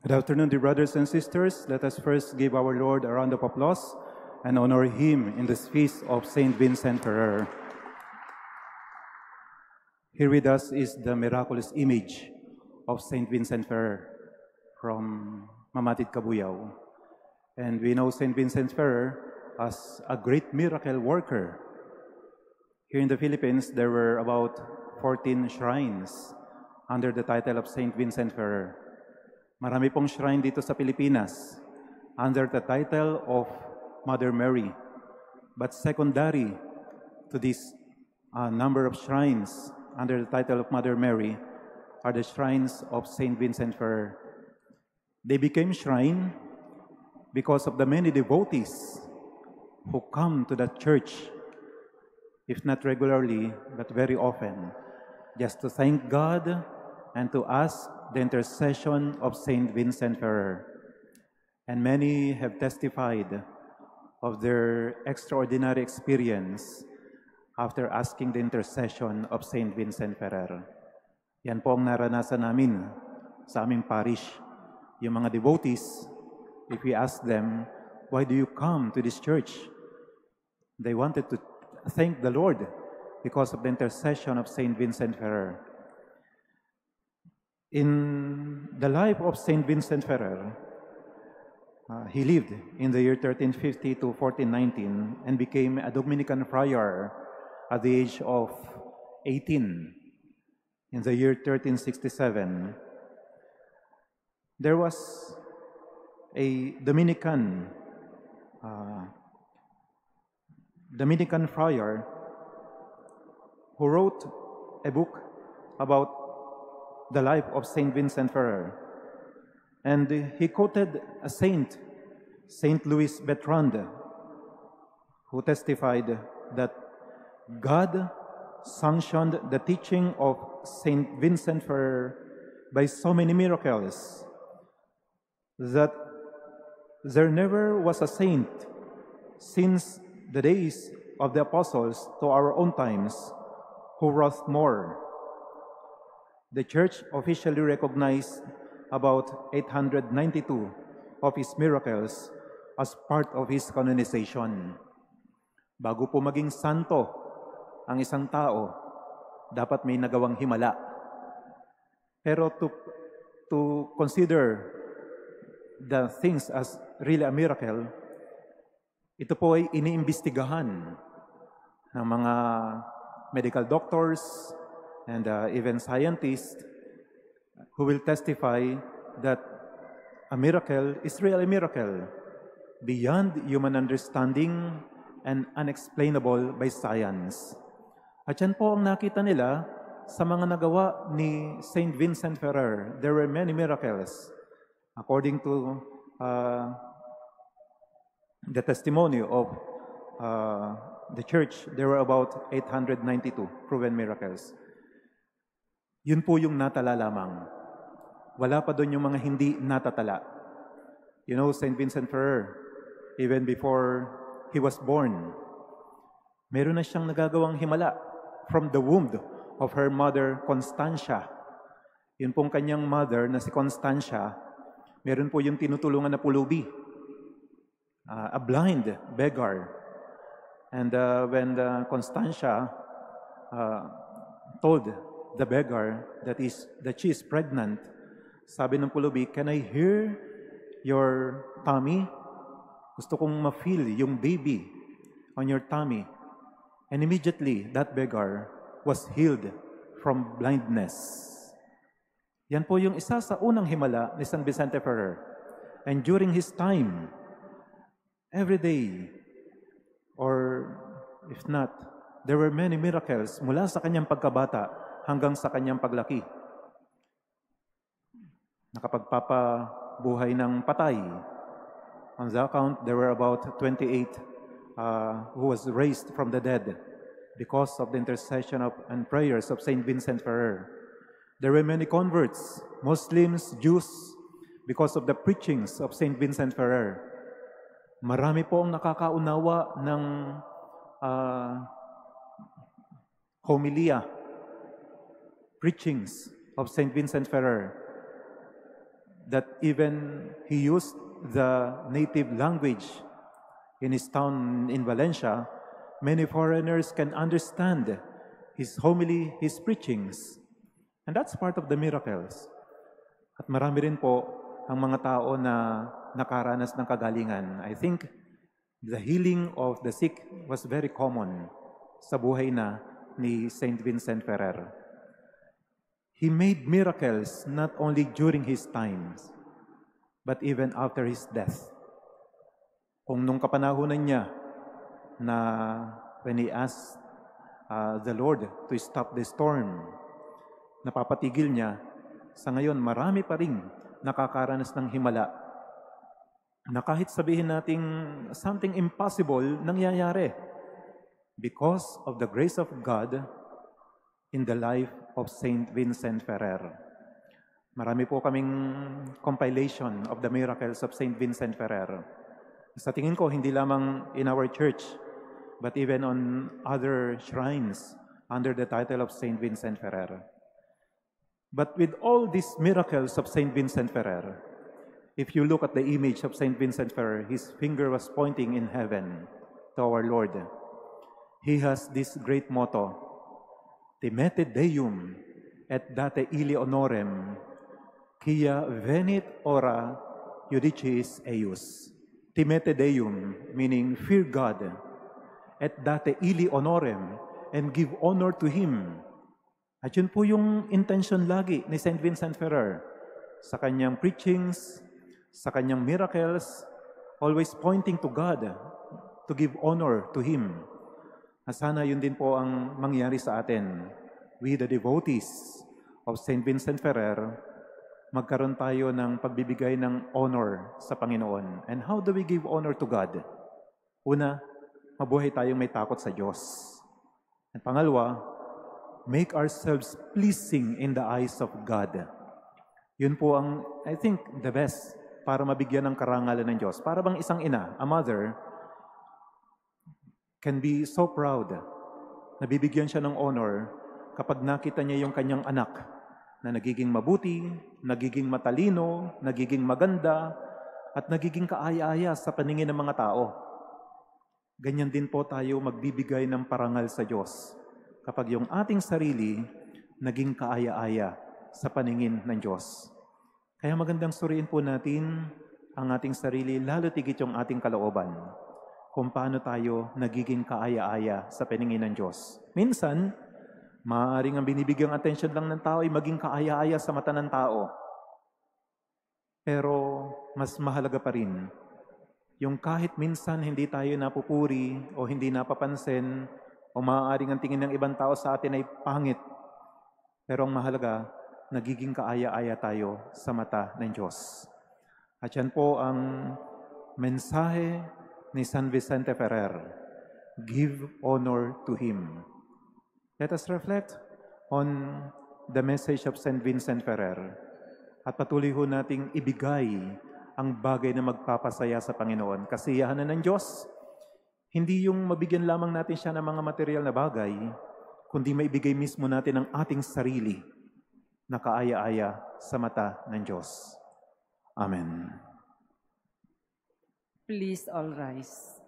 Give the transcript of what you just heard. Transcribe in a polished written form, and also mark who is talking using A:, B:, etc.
A: Good afternoon, dear brothers and sisters. Let us first give our Lord a round of applause and honor Him in this feast of Saint Vincent Ferrer. Here with us is the miraculous image of Saint Vincent Ferrer from Mamatid Cabuyao. And we know Saint Vincent Ferrer as a great miracle worker. Here in the Philippines, there were about 14 shrines under the title of Saint Vincent Ferrer. Marami pong shrine dito sa Pilipinas under the title of Mother Mary. But secondary to this number of shrines under the title of Mother Mary are the shrines of Saint Vincent Ferrer. They became shrine because of the many devotees who come to that church, if not regularly, but very often, just to thank God and to ask the intercession of Saint Vincent Ferrer. And many have testified of their extraordinary experience after asking the intercession of Saint Vincent Ferrer. Yan po ang naranasan namin sa aming parish. Yung mga devotees, if we ask them, why do you come to this church? They wanted to thank the Lord because of the intercession of Saint Vincent Ferrer. In the life of Saint Vincent Ferrer, he lived in the year 1350 to 1419 and became a Dominican friar at the age of 18 in the year 1367. There was a Dominican friar who wrote a book about the life of Saint Vincent Ferrer. And he quoted a saint, Saint Louis Bertrand, who testified that God sanctioned the teaching of Saint Vincent Ferrer by so many miracles that there never was a saint since the days of the apostles to our own times who wrought more. The Church officially recognized about 892 of his miracles as part of his canonization. Bago po maging santo ang isang tao, dapat may nagawang himala. Pero to consider the things as really a miracle, ito po ay iniimbestigahan ng mga medical doctors and even scientists who will testify that a miracle is really a miracle beyond human understanding and unexplainable by science. At yan po ang nakita nila sa mga nagawa ni Saint Vincent Ferrer. There were many miracles. According to the testimony of the church, there were about 892 proven miracles. Yun po yung natala lamang. Wala pa doon yung mga hindi natatala. You know, Saint Vincent Ferrer, even before he was born, meron na siyang nagagawang himala from the womb of her mother, Constantia. Yun pong kanyang mother na si Constantia, meron po yung tinutulungan na pulubi, a blind beggar. And when Constantia told the beggar that she is pregnant, sabi ng pulubi, "Can I hear your tummy? Gusto kong ma-feel yung baby on your tummy." And immediately, that beggar was healed from blindness. Yan po yung isa sa unang himala ni San Vicente Ferrer. And during his time, every day, or if not, there were many miracles mula sa kanyang pagkabata hanggang sa kanyang paglaki. Nakapagpapabuhay ng patay. On the account, there were about 28 who was raised from the dead because of the intercession and prayers of Saint Vincent Ferrer. There were many converts, Muslims, Jews, because of the preachings of Saint Vincent Ferrer. Marami po ang nakakaunawa ng homilia, preachings of Saint Vincent Ferrer. that even he used the native language in his town in Valencia, many foreigners can understand his homily, his preachings. And that's part of the miracles. At marami rin po ang mga tao na nakaranas ng kagalingan. I think the healing of the sick was very common sa buhay na ni Saint Vincent Ferrer. He made miracles not only during his times, but even after his death. Kung nung kapanahunan niya na when he asked the Lord to stop the storm, napapatigil niya, sa ngayon marami pa rin nakakaranas ng himala na kahit sabihin nating something impossible nangyayari because of the grace of God in the life of Saint Vincent Ferrer. Marami po kaming compilation of the miracles of Saint Vincent Ferrer. Sa tingin ko, hindi lamang in our church, but even on other shrines under the title of Saint Vincent Ferrer. But with all these miracles of Saint Vincent Ferrer, if you look at the image of Saint Vincent Ferrer, his finger was pointing in heaven to our Lord. He has this great motto, Timete Deum et date ili honorem, quia venit ora judicis eius. Timete Deum, meaning fear God, et date ili honorem, and give honor to Him. At yun po yung intention lagi ni Saint Vincent Ferrer sa kanyang preachings, sa kanyang miracles, always pointing to God, to give honor to Him. At sana yun din po ang mangyari sa atin. We, the devotees of Saint Vincent Ferrer, magkaroon tayo ng pagbibigay ng honor sa Panginoon. And how do we give honor to God? Una, mabuhay tayong may takot sa Diyos. At pangalawa, make ourselves pleasing in the eyes of God. Yun po ang, I think, the best para mabigyan ng karangalan ng Diyos. Para bang isang ina, a mother, can be so proud na bibigyan siya ng honor kapag nakita niya yung kanyang anak na nagiging mabuti, nagiging matalino, nagiging maganda, at nagiging kaaya-aya sa paningin ng mga tao. Ganyan din po tayo magbibigay ng parangal sa Diyos kapag yung ating sarili naging kaaya-aya sa paningin ng Diyos. Kaya magandang suriin po natin ang ating sarili, lalo tigit yung ating kalooban, kung paano tayo nagiging kaaya-aya sa paningin ng Diyos. Minsan, maaaring ang binibigyang atensyon lang ng tao ay maging kaaya-aya sa mata ng tao. Pero mas mahalaga pa rin, yung kahit minsan hindi tayo napupuri o hindi napapansin, o maaaring ang tingin ng ibang tao sa atin ay pangit. Pero ang mahalaga, nagiging kaaya-aya tayo sa mata ng Diyos. At yan po ang mensahe ni San Vicente Ferrer. Give honor to Him. Let us reflect on the message of Saint Vincent Ferrer. At patuloy ho nating ibigay ang bagay na magpapasaya sa Panginoon. Kasiyahan na ng Diyos, hindi yung mabigyan lamang natin siya ng mga material na bagay, kundi maibigay mismo natin ang ating sarili na kaaya-aya sa mata ng Diyos. Amen.
B: Please all rise.